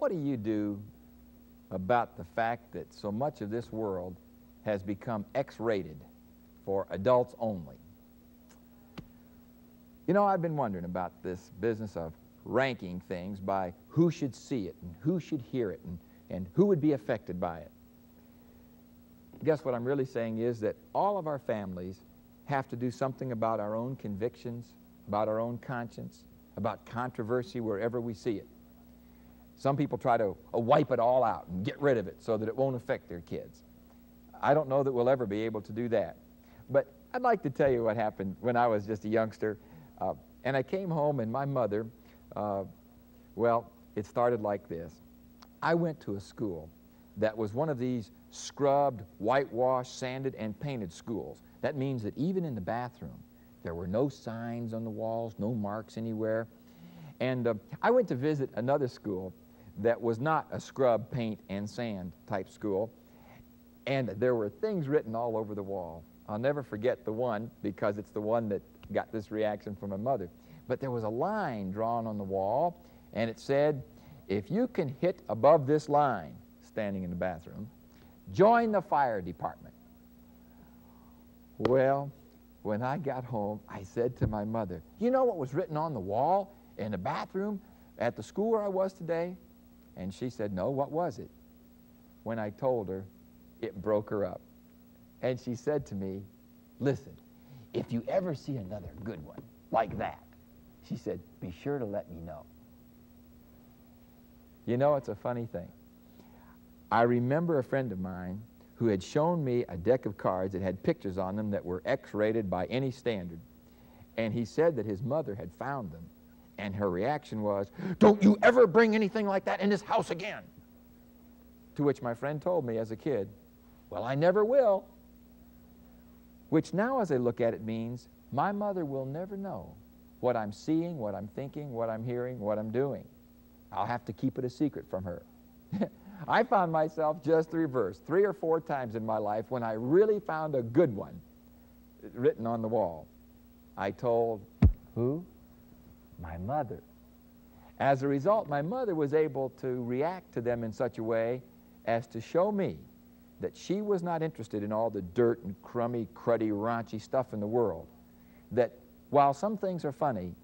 What do you do about the fact that so much of this world has become X-rated for adults only? You know, I've been wondering about this business of ranking things by who should see it and who should hear it and who would be affected by it. Guess what I'm really saying is that all of our families have to do something about our own convictions, about our own conscience, about controversy wherever we see it. Some people try to wipe it all out and get rid of it so that it won't affect their kids. I don't know that we'll ever be able to do that. But I'd like to tell you what happened when I was just a youngster. And I came home and my mother, well, it started like this. I went to a school that was one of these scrubbed, whitewashed, sanded, and painted schools. That means that even in the bathroom, there were no signs on the walls, no marks anywhere. And I went to visit another school that was not a scrub, paint, and sand type school. And there were things written all over the wall. I'll never forget the one because it's the one that got this reaction from my mother. But there was a line drawn on the wall, and it said, if you can hit above this line, standing in the bathroom, join the fire department. Well, when I got home, I said to my mother, you know what was written on the wall in the bathroom at the school where I was today? And she said, no, what was it? When I told her, it broke her up. And she said to me, listen, if you ever see another good one like that, she said, be sure to let me know. You know, it's a funny thing. I remember a friend of mine who had shown me a deck of cards that had pictures on them that were X-rated by any standard. And he said that his mother had found them. And her reaction was, don't you ever bring anything like that in this house again. To which my friend told me as a kid, well, I never will. Which now as I look at it means my mother will never know what I'm seeing, what I'm thinking, what I'm hearing, what I'm doing. I'll have to keep it a secret from her. I found myself just the reverse. 3 or 4 times in my life when I really found a good one written on the wall. I told who? My mother. As a result, my mother was able to react to them in such a way as to show me that she was not interested in all the dirt and crummy, cruddy, raunchy stuff in the world. That while some things are funny,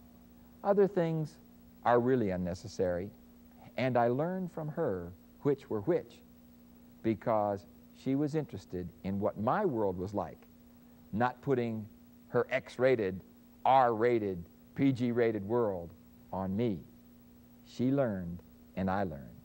other things are really unnecessary. And I learned from her which were which, because she was interested in what my world was like, not putting her X-rated, R-rated, PG-rated world on me. She learned, and I learned.